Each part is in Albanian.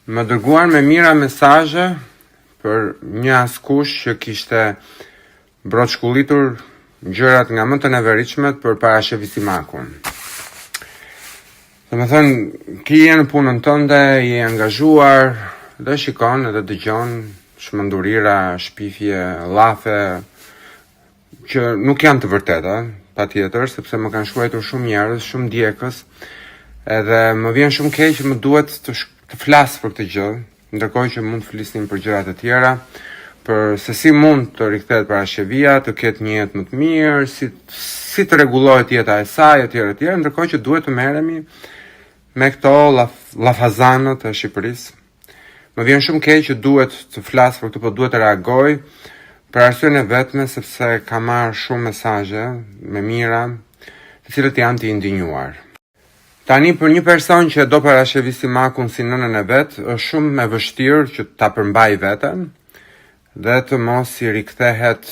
Më dërguan me mira mesazhe për një askush që kishte broçkullitur gjërat nga më të neveritshmet për parashevisimakun. Dhe me thënë, ki je në punën tënde, je angazhuar, dhe shikon edhe dëgjon shmëndurira, shpifje, llafe, që nuk janë të vërteta, pa tjetër, sepse më kanë shkruar shumë njerëz, shumë djegës, edhe më vjen shumë keq që më duhet të flas për këtë gjë, ndërkohë që mund të flisnim për gjëra të tjera, për se si mund të rikthehet parashevia, të ketë një jetë më të mirë, si të rregullohet jeta e saj, etj, ndërkohë që duhet të merremi me këto llafazanët e Shqipërisë. Më vjen shumë keq që duhet të flas për këtë, po duhet të reagoj për arsyeën e vetme sepse kam marrë shumë mesazhe me mira, të cilët janë të indinjuar. Tani për një person që do parashevisimakun si nënën e vet, është shumë e vështirë që ta përmbaj veten dhe të mos i rikthehet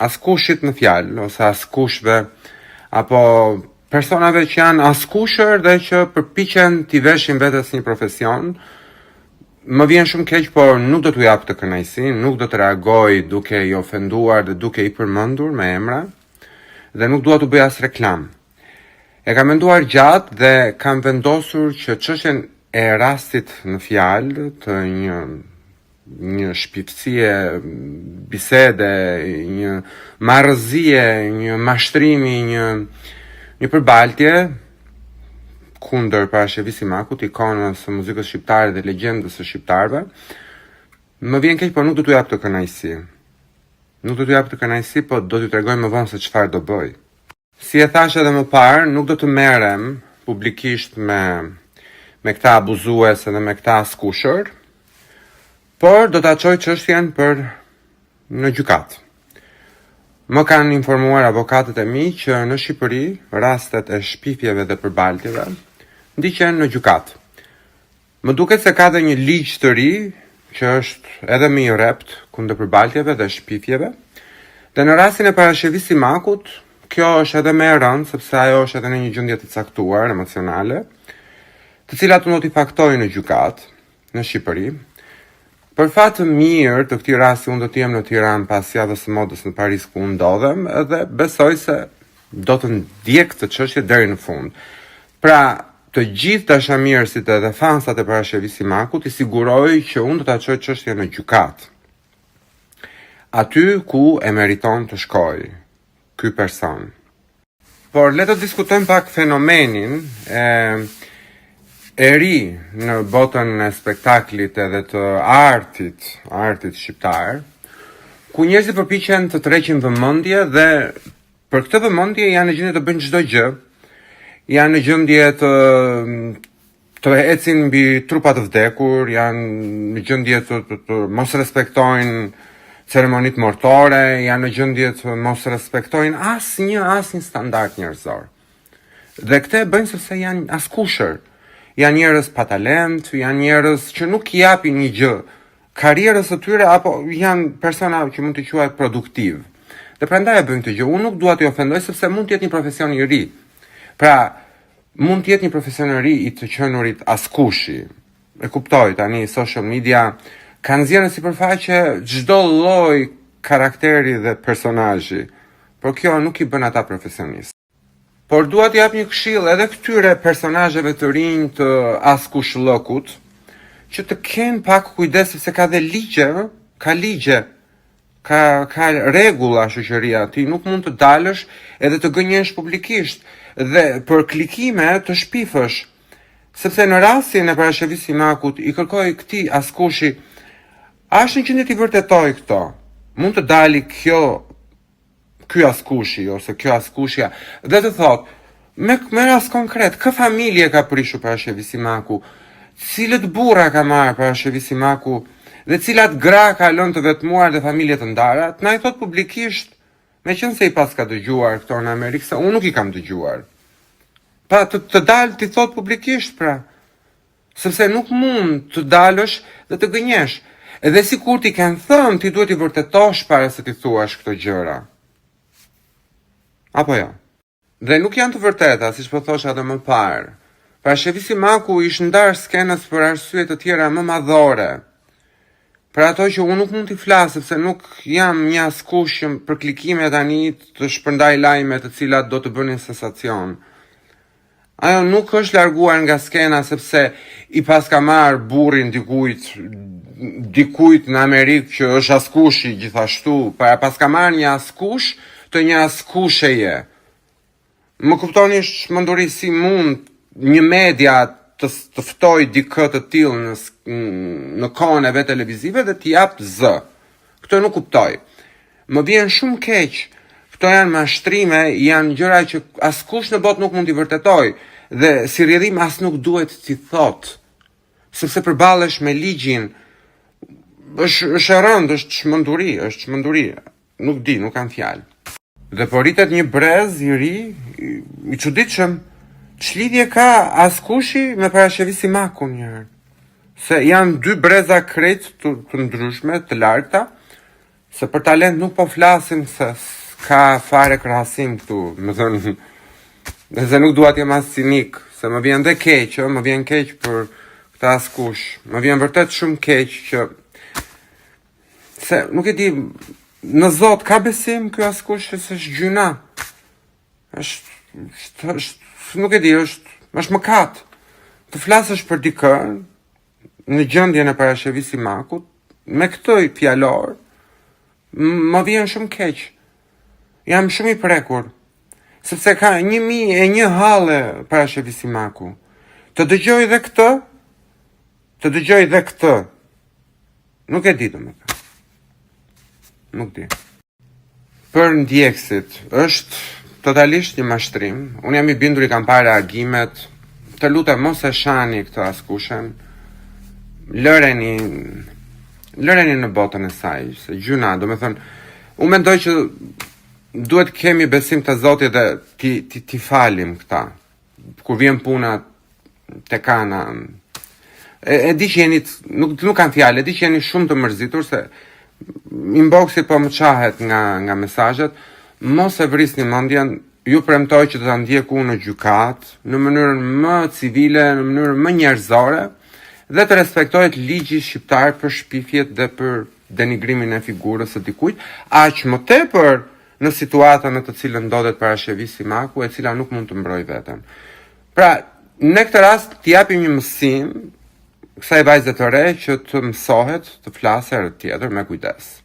askushit në fjalë ose askushve apo personave që janë askushër dhe që përpiqen t'i veshin vetes një profesion. Më vjen shumë keq, por nuk do t'u jap të kënaqësi, nuk do të reagoj duke i ofenduar dhe duke i përmendur me emra dhe nuk dua t'u bëj as reklam. E kam menduar gjatë dhe kam vendosur që çështjen e rastit në fjalë të një shpiftësie bisede, një marrëzie, një mashtrimi, një përbaltje kundër parashevisimakut, ikonës së muzikës shqiptare dhe legjendës së shqiptarëve, më vjen keq, por nuk do t'u jap të kënaqësi. Nuk do t'u jap të kënaqësi, po do t'ju tregoj më vonë se çfarë do bëj. Si e thash edhe më parë, nuk do të merrem publikisht me këta abuzuese dhe me këta askushër, por do ta çoj çështjen në gjykat. Më kanë informuar avokatët e mi që në Shqipëri rastet e shpifjeve dhe përbaltjeve ndiqen në gjykat. Më duket se ka dhe një ligj të ri që është edhe më i rrept kundër përbaltjeve dhe shpifjeve, dhe në rastin e parashevisimakut kjo është edhe më e rëndë, sepse ajo është edhe në një gjendje të caktuar emocionale, të cilat unë do t'i faktoj në gjykat në Shqipëri. Për fat të mirë të këtij rasti unë do të jem në Tiranë pas javës së modës në Paris ku ndodhem dhe besoj se do të ndjek këtë çështje deri në fund. Pra, të gjithë dashamirësit dhe fansat e parashevisimakut i siguroj që unë do ta çoj çështjen në gjykat. Aty ku e meriton të shkojë ky person. Por le të diskutojmë pak fenomenin e ri në botën e spektaklit edhe të artit shqiptar, ku njerëzit përpiqen të tërheqin vëmendje dhe për këtë vëmendje janë në gjendje të bëjnë çdo gjë. Janë në gjendje të ecin mbi trupa të vdekur, janë në gjendje të mos respektojnë ceremonit mortore, janë në gjendje të mos respektojnë asnjë standard njerëzor. Dhe këtë bëjnë sepse janë askushër. Janë njerëz pa talent, janë njerëz që nuk i japin një gjë karrierës së tyre, apo janë persona që mund të quhet produktiv. Dhe prandaj e bëjnë këtë gjë. Unë nuk dua t'i ofendoj sepse mund të jetë një profesion i ri. Pra, mund të jetë një profesion i ri i të qenurit askushi. E kuptoj tani social media kanë nxjerrë sipërfaqe çdo lloj karakteri dhe personazhi, por kjo nuk i bën ata profesionistë. Por dua t'i jap një këshill edhe këtyre personazheve të rinj të askush llokut, që të kenë pak kujdes sepse ka dhe ligje, ka rregulla shoqëria, ti nuk mund të dalësh edhe të gënjesh publikisht dhe për klikime të shpifësh, sepse në rastin e parashevisimakut i kërkoi këtij askushi është në qëndje t'i vërtetoj këto. Mund të dali ky askushi ose kjo askushja dhe të thot, me rast konkret, kë familje ka prishur parashevisimaku, cilët burra ka marrë parashevisimaku dhe cilat gra ka lënë të vetmuar dhe familje të ndara, na i thot publikisht, meqense i pas ka dëgjuar këto në Amerikë, se unë nuk i kam dëgjuar. Pa të dalë t'i thot publikisht, pra, sepse nuk mund të dalësh dhe të gënjesh. Edhe si kur ti kanë thënë, ti duhet i vërtetosh para se ti thuash këto gjëra. Apo jo? Dhe nuk janë të vërteta, siç po thosha edhe më parë. Parashevisi Maku ishte ndarë skenës për arsye të tjera më madhore. Për ato që unë nuk mund t'i flas, sepse nuk jam një askush që për klikime tani të shpërndaj lajme të cilat do të bënin sensacion. Ajo nuk është larguar nga skena sepse i paska marrë burrin dikujt në Amerikë që është askushi gjithashtu, para paska marrë një askush të një askusheje. Më kuptoni çmenduri si mund një media të ftoj dikë të tillë në kohën e vet televizive dhe t'i jap zë. Këtë nuk kuptoj. Më vjen shumë keq. Këto janë mashtrime, janë gjëra që askush në botë nuk mund t'i vërtetoj dhe si rrjedhim as nuk duhet t'i thot. Sepse përballesh me ligjin, është rënd, është çmenduri. Nuk di, nuk kam fjalë. Dhe po rritet një brez i ri, i çuditshëm. Ç'lidhje ka askushi me Parashevisi Makun njëherë? Se janë dy breza krejt të ndryshme, të larta, se për talent nuk po flasim se ka fare krahasim këtu, më thënë, dhe nuk dua t'jem as cinik, se më vjen dhe keq, më vjen keq për këta askush, më vjen vërtet shumë keq që, se nuk e di, në Zot ka besim ky askush se është gjyna, është nuk e di, është mëkat. Të flasësh për dikë në gjendjen e Parashevisi Makut, me këtë fjalor, më vjen shumë keq. Jam shumë i prekur, sepse ka 1001 halle Parashevisi Maku. Të dëgjoj dhe këtë. Nuk e di domethënë. Nuk di. Për ndjekësit, është totalisht një mashtrim. Unë jam i bindur, i kam parë reagimet. Të lutem mos e shani këtë askushen. Lëreni në botën e saj, se gjuna, domethënë, unë mendoj që duhet kemi besim të Zotit dhe ti falim këta. Kur vjen puna te kana. E di që jeni, nuk kam fjalë, e di që jeni shumë të mërzitur se inboxi po më qahet nga mesazhet. Mos e vrisni mendjen, ju premtoj që do ta ndjek unë në gjykat, në mënyrën më civile, në mënyrën më njerëzore, dhe të respektohet ligji shqiptar për shpifjet dhe për denigrimin e figurës së dikujt, aq më tepër në situatën në të cilën ndodhet Parashevisi Maku, e cila nuk mund të mbrojë veten. Pra, në këtë rast t'i japim një mësim kësaj vajze të re që të mësohet të flasë herë tjetër me kujdes.